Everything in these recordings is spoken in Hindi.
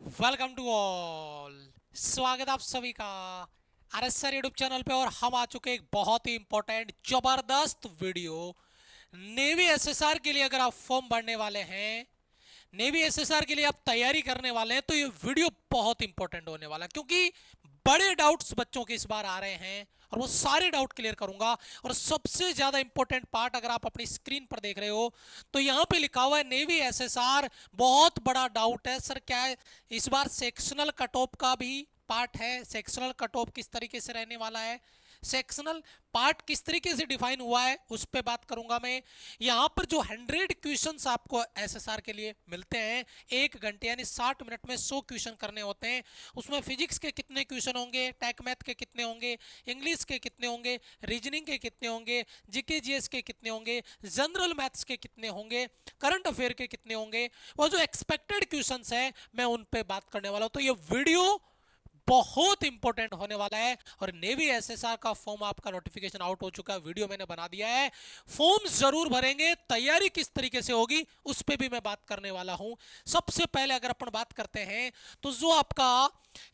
Welcome to all. स्वागत आप सभी का आरएसआर यूट्यूब चैनल पे। और हम आ चुके हैं एक बहुत ही इंपॉर्टेंट जबरदस्त वीडियो। नेवी एसएसआर के लिए अगर आप फॉर्म भरने वाले हैं, नेवी एसएसआर के लिए आप तैयारी करने वाले हैं, तो ये वीडियो बहुत इंपॉर्टेंट होने वाला है, क्योंकि बड़े डाउट्स बच्चों के इस बार आ रहे हैं और वो सारे डाउट क्लियर करूंगा। और सबसे ज्यादा इंपॉर्टेंट पार्ट अगर आप अपनी स्क्रीन पर देख रहे हो तो यहां पे लिखा हुआ है नेवी एसएसआर। बहुत बड़ा डाउट है सर, क्या है इस बार सेक्शनल कट ऑफ का भी पार्ट है? सेक्शनल कट ऑफ किस तरीके से रहने वाला है, सेक्शनल पार्ट किस तरीके से डिफाइन हुआ है, उस पर बात करूंगा मैं। यहां पर जो 100 क्वेश्चंस आपको एसएसआर के लिए मिलते हैं, 1 घंटे यानी 60 मिनट में 100 क्वेश्चन करने होते हैं। उसमें फिजिक्स के कितने क्वेश्चन होंगे, टेक मैथ के कितने होंगे, इंग्लिश के कितने होंगे, रीजनिंग के कितने होंगे, जीके जीएस के कितने होंगे, जनरल मैथ्स के कितने होंगे, करंट अफेयर के कितने होंगे, वो जो एक्सपेक्टेड क्वेश्चंस है मैं उन पे बात करने वाला हूं। तो ये वीडियो बहुत इंपॉर्टेंट होने वाला है। और नेवी एसएसआर का फॉर्म आपका नोटिफिकेशन आउट हो चुका है, वीडियो मैंने बना दिया है। फॉर्म जरूर भरेंगे, तैयारी किस तरीके से होगी उस पर भी मैं बात करने वाला हूं। सबसे पहले अगर अपन बात करते हैं तो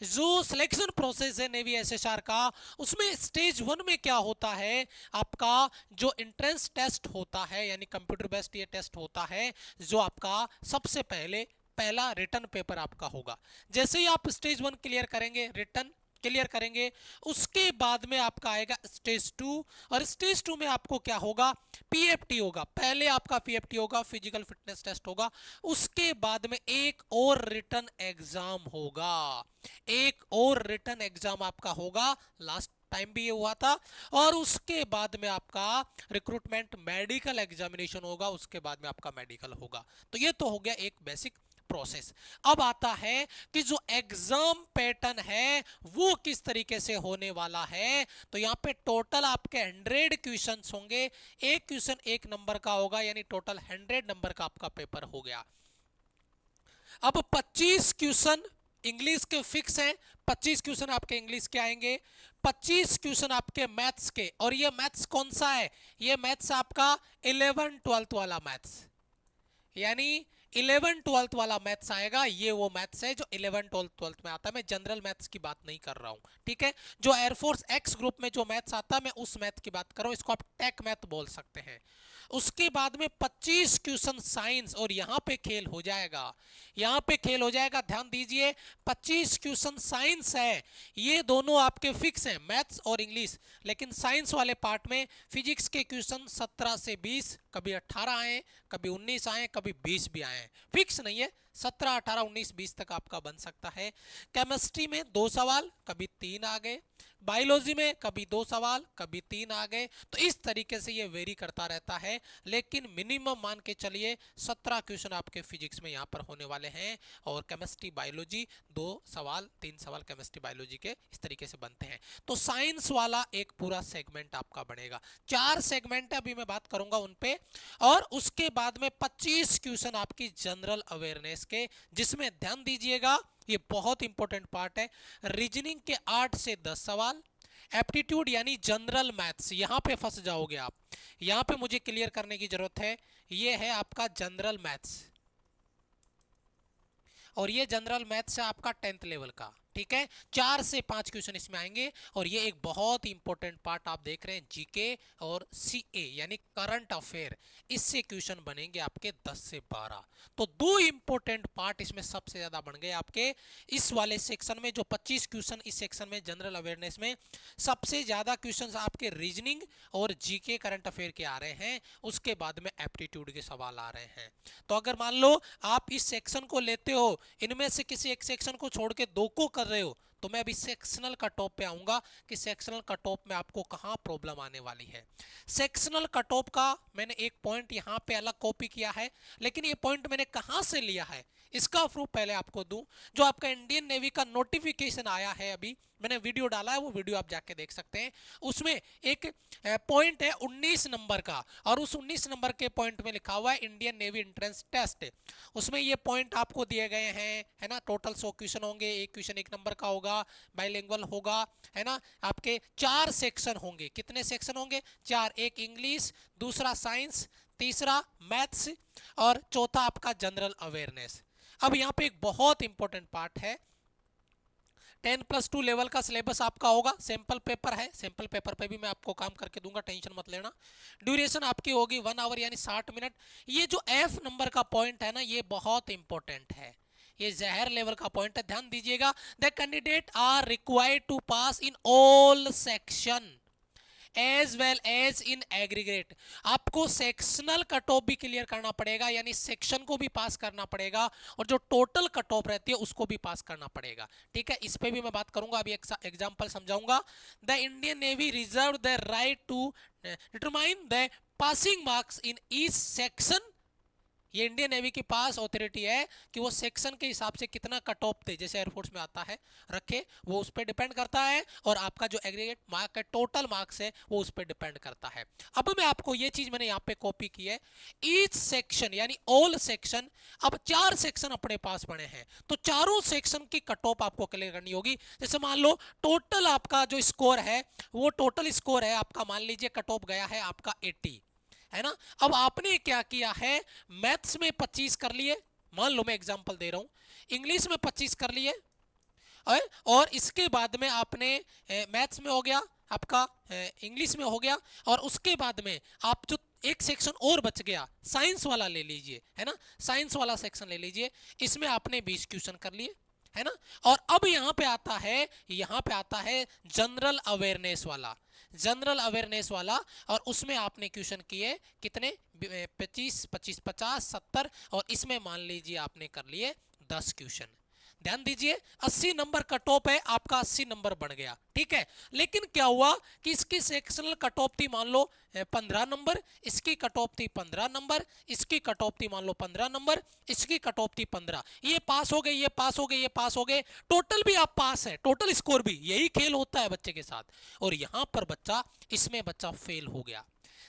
जो सिलेक्शन प्रोसेस है नेवी एसएसआर का, उसमें स्टेज 1 में क्या होता है, आपका जो एंट्रेंस टेस्ट होता है यानी कंप्यूटर बेस्ड ये टेस्ट होता है, जो आपका सबसे पहले पहला रिटर्न पेपर आपका होगा। जैसे ही आप स्टेज 1 क्लियर करेंगे, रिटर्न क्लियर करेंगे, उसके बाद में आपका आएगा स्टेज 2। और स्टेज 2 में आपको क्या होगा, पीएफटी होगा। पहले आपका पीएफटी होगा, फिजिकल फिटनेस टेस्ट होगा। उसके बाद में एक और रिटर्न एग्जाम होगा, एक और रिटर्न एग्जाम आपका होगा। लास्ट टाइम भी ये हुआ था। और उसके बाद में आपका रिक्रूटमेंट मेडिकल एग्जामिनेशन होगा, उसके बाद में आपका मेडिकल होगा। तो ये तो हो गया एक बेसिक प्रोसेस। अब आता है कि जो एग्जाम पैटर्न है वो किस तरीके से होने वाला है। तो यहां पे टोटल आपके 100 क्वेश्चंस होंगे, एक क्वेश्चन 1 नंबर का होगा, यानी टोटल 100 नंबर का आपका पेपर हो गया। अब 25 क्वेश्चन इंग्लिश के फिक्स हैं, 25 क्वेश्चन आपके इंग्लिश के आएंगे, 25 क्वेश्चन आपके मैथ्स के। और ये मैथ्स कौन सा है, ये मैथ्स आपका 11-12 वाला मैथ्स, यानी 11-12 वाला मैथ्स आएगा। ये वो मैथ्स है जो 11-12 में आता है, मैं जनरल मैथ्स की बात नहीं कर रहा हूं, ठीक है। जो एयरफोर्स एक्स ग्रुप में जो मैथ्स आता है मैं उस मैथ की बात कर रहा हूं, इसको आप टेक मैथ बोल सकते हैं। उसके बाद में 25 क्वेश्चन साइंस, और यहां पे खेल हो जाएगा, यहां पे खेल हो जाएगा, ध्यान दीजिए। 25 क्वेश्चन साइंस है, ये दोनों आपके फिक्स हैं, मैथ्स और इंग्लिश। लेकिन साइंस वाले पार्ट में फिजिक्स के क्वेश्चन 17 से 20, कभी 18 आए, कभी 19 आए, कभी 20 भी आए, फिक्स नहीं है। 17, 18, 19, 20 तक आपका बन सकता है। केमिस्ट्री में 2 सवाल, कभी 3 आ गए। बायोलॉजी में कभी 2 सवाल, कभी 3 आ गए। तो इस तरीके से ये वेरी करता रहता है, लेकिन मिनिमम मान के चलिए 17 क्वेश्चन आपके फिजिक्स में यहाँ पर होने वाले हैं। और केमिस्ट्री बायोलॉजी 2 सवाल, 3 सवाल केमिस्ट्री बायोलॉजी के इस तरीके से बनते हैं। तो साइंस वाला एक पूरा सेगमेंट आपका बनेगा। 4 सेगमेंट है, अभी मैं बात करूंगा उन पे। और उसके बाद में 25 क्वेश्चन आपकी जनरल अवेयरनेस के, जिसमें ध्यान दीजिएगा ये बहुत इंपॉर्टेंट पार्ट है। रीजनिंग के 8 से 10 सवाल, एप्टीट्यूड यानी जनरल मैथ्स, यहां पे फंस जाओगे आप, यहां पे मुझे क्लियर करने की जरूरत है। ये है आपका जनरल मैथ्स, और ये जनरल मैथ्स है आपका 10th लेवल का, ठीक है। 4 से 5 क्वेश्चन इसमें आएंगे। और ये एक बहुत इंपॉर्टेंट पार्ट आप देख रहे हैं, जीके और सीए यानी करंट अफेयर, इससे क्वेश्चन बनेंगे आपके 10 से 12। तो 2 इंपॉर्टेंट पार्ट इसमें सबसे ज्यादा बन गए आपके इस वाले सेक्शन में। जो 25 क्वेश्चन इस सेक्शन में जनरल अवेयरनेस में, सबसे ज्यादा क्वेश्चन आपके रीजनिंग और जीके करंट अफेयर के आ रहे हैं। उसके बाद में एप्टीट्यूड के सवाल आ रहे हैं। तो अगर मान लो आप इस सेक्शन को लेते हो, इनमें से किसी एक सेक्शन को छोड़ के 2 को कर रहे हो, तो मैं अभी सेक्शनल कट ऑफ पे आऊंगा कि सेक्शनल कट ऑफ में आपको कहां प्रॉब्लम आने वाली है। सेक्शनल कट ऑफ का मैंने एक पॉइंट यहां पे अलग कॉपी किया है, लेकिन ये पॉइंट मैंने कहां से लिया है इसका प्रूफ पहले आपको दूं। जो आपका इंडियन नेवी का नोटिफिकेशन आया है, अभी मैंने वीडियो डाला है, वो वीडियो आप जाके देख सकते हैं। उसमें एक पॉइंट है 19 नंबर का, और उस 19 नंबर के पॉइंट में लिखा हुआ है इंडियन नेवी एंट्रेंस टेस्ट। उसमें ये पॉइंट आपको दिए गए हैं, है ना। टोटल 100 क्वेश्चन होंगे, एक क्वेश्चन 1 नंबर का होगा, बाइलिंगुअल होगा, है ना। आपके 4 सेक्शन होंगे, कितने सेक्शन होंगे, 4। एक इंग्लिश, दूसरा साइंस, तीसरा मैथ्स, और चौथा आपका जनरल अवेयरनेस। अब यहाँ पे एक बहुत इंपॉर्टेंट पार्ट है, 10+2 लेवल का सिलेबस आपका होगा, सैंपल पेपर है, सैंपल पेपर पे भी मैं आपको काम करके दूंगा, टेंशन मत लेना। ड्यूरेशन आपकी होगी 1 आवर यानी 60 मिनट। ये जो एफ नंबर का पॉइंट है ना, ये बहुत इंपॉर्टेंट है, ये जहर लेवल का पॉइंट है, ध्यान दीजिएगा। The candidate are required to pass in all section as well as in aggregate. आपको सेक्शनल कट ऑफ भी क्लियर करना पड़ेगा, यानी सेक्शन को भी पास करना पड़ेगा, और जो टोटल कट ऑफ रहती है उसको भी पास करना पड़ेगा। ठीक है, इस पे भी मैं बात करूंगा, अभी एग्जांपल समझाऊंगा। The Indian navy reserve the right to determine the passing marks in each section. ये इंडियन नेवी के पास ऑथोरिटी है कि वो सेक्शन के हिसाब से कितना कट ऑफ थे, जैसे एयरफोर्स में आता है रखे, वो उस पर डिपेंड करता है, और आपका जो एग्रीगेट मार्क है, टोटल मार्क्स है, वो उस पर डिपेंड करता है। अब मैं आपको ये चीज मैंने यहाँ पे कॉपी की है, ईच सेक्शन यानी ऑल सेक्शन। अब 4 सेक्शन अपने पास बने हैं, तो चारों सेक्शन की कट ऑफ आपको क्लियर करनी होगी। जैसे मान लो टोटल आपका जो स्कोर है, वो टोटल स्कोर है आपका, मान लीजिए कट ऑफ गया है आपका 80, है ना। अब आपने क्या किया है, मैथ्स में 25 कर लिए, मान लो मैं एग्जांपल दे रहा हूं, इंग्लिश में 25 कर लिए, और इसके बाद में आपने मैथ्स में हो गया आपका, इंग्लिश में हो गया, और उसके बाद में आप जो एक सेक्शन और बच गया साइंस वाला ले लीजिए, है ना, साइंस वाला सेक्शन ले लीजिए, इसमें आपने 20 क्वेश्चन कर लिए, है ना। और अब यहाँ पे आता है जनरल अवेयरनेस वाला, जनरल अवेयरनेस वाला, और उसमें आपने क्वेश्चन किए कितने, 25 25 50 70, और इसमें मान लीजिए आपने कर लिए 10 क्वेश्चन। ध्यान दीजिए, 80 नंबर कट ऑफ है आपका, 80 नंबर बन गया, ठीक है। लेकिन क्या हुआ कि इसकी सेक्शनल कट ऑफ थी मान लो 15 नंबर, इसकी कट ऑफ थी 15 नंबर, इसकी कट ऑफ थी मान लो 15 नंबर, इसकी कट ऑफ थी 15, ये पास हो गए, ये पास हो गए, ये पास हो गए, टोटल भी आप पास है, टोटल स्कोर भी। यही खेल होता है बच्चे के साथ, और यहां पर बच्चा, इसमें बच्चा फेल हो गया,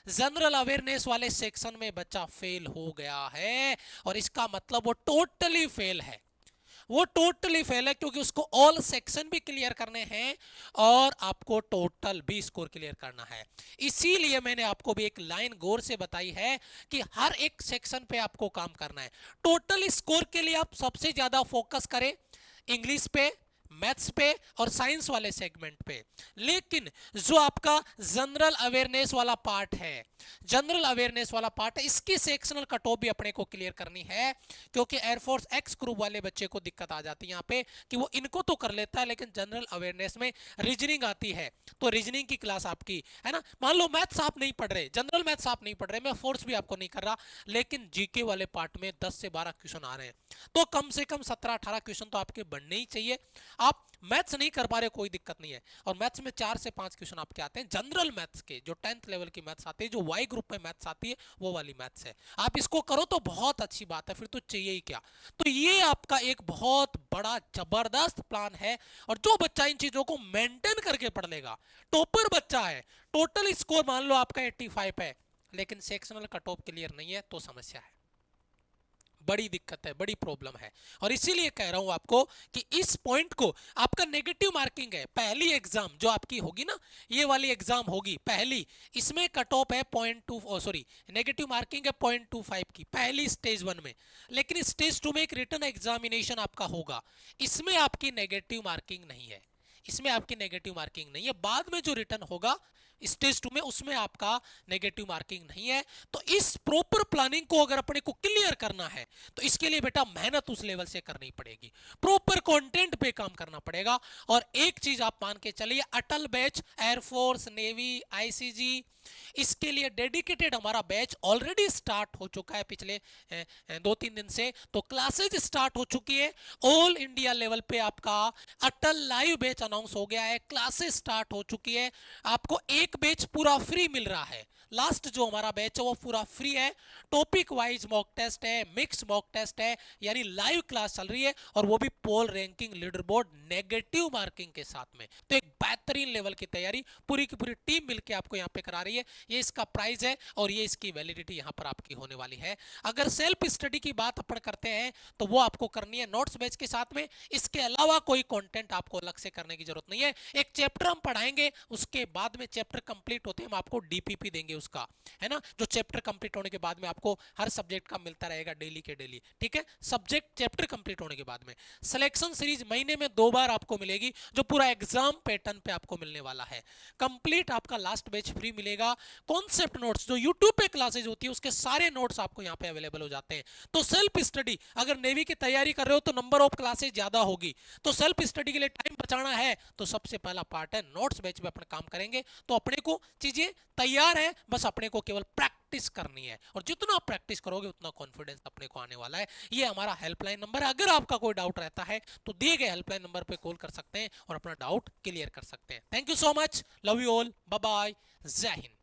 जनरल अवेयरनेस वाले सेक्शन में बच्चा फेल हो गया है, और इसका मतलब वो टोटली फेल है, वो टोटली फेल है, क्योंकि उसको ऑल सेक्शन भी क्लियर करने हैं, और आपको टोटल भी स्कोर क्लियर करना है। इसीलिए मैंने आपको भी एक लाइन गौर से बताई है कि हर एक सेक्शन पे आपको काम करना है। टोटल स्कोर के लिए आप सबसे ज्यादा फोकस करें इंग्लिश पे, मैथ्स पे और साइंस वाले सेगमेंट पे, लेकिन जो आपका जनरल अवेयरनेस वाला पार्ट है, जनरल अवेयरनेस वाला पार्ट है, इसकी सेक्शनल कट ऑफ भी अपने को क्लियर करनी है, क्योंकि एयरफोर्स एक्स ग्रुप वाले बच्चे को दिक्कत आ जाती है यहाँ पे कि वो इनको तो कर लेता है, लेकिन जनरल अवेयरनेस में रीजनिंग आती है, तो रीजनिंग की क्लास आपकी, है ना। मान लो मैथ्स आप नहीं पढ़ रहे, जनरल मैथ्स आप नहीं पढ़ रहे, मैं फोर्स भी आपको नहीं कर रहा, लेकिन जीके वाले पार्ट में 10 से 12 क्वेश्चन आ रहे हैं, तो कम से कम 17-18 क्वेश्चन तो आपके बनने ही चाहिए। आप मैथ्स नहीं कर पा रहे, कोई दिक्कत नहीं है, और मैथ्स में 4 से 5 क्वेश्चन आपके आते हैं, जनरल मैथ्स के, जो 10th लेवल की मैथ्स आती है, जो वाई ग्रुप में मैथ्स आती है, वो वाली मैथ्स है। आप इसको करो तो बहुत अच्छी बात है, फिर तो चाहिए ही क्या। तो ये आपका एक बहुत बड़ा जबरदस्त प्लान है, और जो बच्चा इन चीजों को मेंटेन करके पढ़ लेगा, टॉपर बच्चा है, टोटल स्कोर मान लो आपका 85 है, लेकिन सेक्शनल कट ऑफ क्लियर नहीं है, तो समस्या है, बड़ी दिक्कत है, बड़ी प्रॉब्लम है। और इसीलिए कह रहा हूं आपको कि इस पॉइंट को, आपका नेगेटिव मार्किंग है, पहली एग्जाम जो आपकी होगी ना, ये वाली एग्जाम होगी पहली, इसमें कट ऑफ है 0.2, सॉरी नेगेटिव मार्किंग है 0.25 की, पहली स्टेज 1 में। लेकिन स्टेज 2 में एक रिटन एग्जामिनेशन आपका होगा, इसमें आपकी नेगेटिव मार्किंग नहीं है, इसमें आपकी नेगेटिव मार्किंग नहीं है, बाद में जो रिटर्न होगा स्टेज 2 में, उसमें आपका नेगेटिव मार्किंग नहीं है। तो इस प्रॉपर प्लानिंग को अगर अपने को क्लियर करना है, तो इसके लिए बेटा मेहनत उस लेवल से करनी पड़ेगी, प्रॉपर कंटेंट पे काम करना पड़ेगा। और एक चीज आप मान के चलिए, अटल बैच, एयरफोर्स, नेवी, आईसीजी, इसके लिए डेडिकेटेड हमारा बैच ऑलरेडी स्टार्ट हो चुका है पिछले 2-3 दिन से, तो क्लासेज स्टार्ट हो चुकी है, ऑल इंडिया लेवल पे आपका अटल लाइव बैच अनाउंस हो गया है, क्लासेस स्टार्ट हो चुकी है, आपको एक बैच पूरा फ्री मिल रहा है, लास्ट जो हमारा बैच है वो पूरा फ्री है, टॉपिक वाइज मॉक टेस्ट है, मिक्स मॉक टेस्ट है, यानी लाइव क्लास चल रही है, और वो भी poll ranking leaderboard negative marking के साथ में। तो एक बेहतरीन लेवल की तैयारी पूरी की पूरी टीम मिलकर आपको यहाँ पे करा रही है, ये इसका प्राइस है, और ये इसकी वैलिडिटी यहाँ पर आपकी होने वाली है। अगर सेल्फ स्टडी की बात अपन करते हैं, तो वो आपको करनी है नोट्स बैच के साथ में, इसके अलावा कोई कंटेंट आपको अलग से करने की जरूरत नहीं है। एक चैप्टर हम पढ़ाएंगे, उसके बाद में चैप्टर कंप्लीट होते हैं हम आपको डीपीपी देंगे उसका, है ना, जो चैप्टर कंप्लीट होने के बाद में आपको हर सब्जेक्ट का मिलता रहेगा डेली के डेली, ठीक है, सब्जेक्ट चैप्टर कंप्लीट होने के बाद में। सिलेक्शन सीरीज महीने में 2 बार आपको मिलेगी, जो पूरा एग्जाम पैटर्न पे आपको मिलने वाला है। कंप्लीट आपका लास्ट बैच फ्री मिलेगा। कॉन्सेप्ट नोट्स जो यूट्यूब पे क्लासेज होती है उसके सारे नोट्स आपको यहाँ पे अवेलेबल हो जाते हैं। तो सेल्फ स्टडी, अगर नेवी की तैयारी कर रहे हो तो नंबर ऑफ क्लासेज ज्यादा होगी, तो सेल्फ स्टडी के लिए टाइम बचाना है तो सबसे पहला पार्ट है नोट्स बैच में अपन काम करेंगे। तो अपने को चीजें तैयार है, बस अपने को केवल प्रैक्टिस करनी है, और जितना आप प्रैक्टिस करोगे उतना कॉन्फिडेंस अपने को आने वाला है। ये हमारा हेल्पलाइन नंबर है, अगर आपका कोई डाउट रहता है तो दिए गए हेल्पलाइन नंबर पे कॉल कर सकते हैं और अपना डाउट क्लियर कर सकते हैं। Thank you so much, love you all, bye bye, Jai Hind.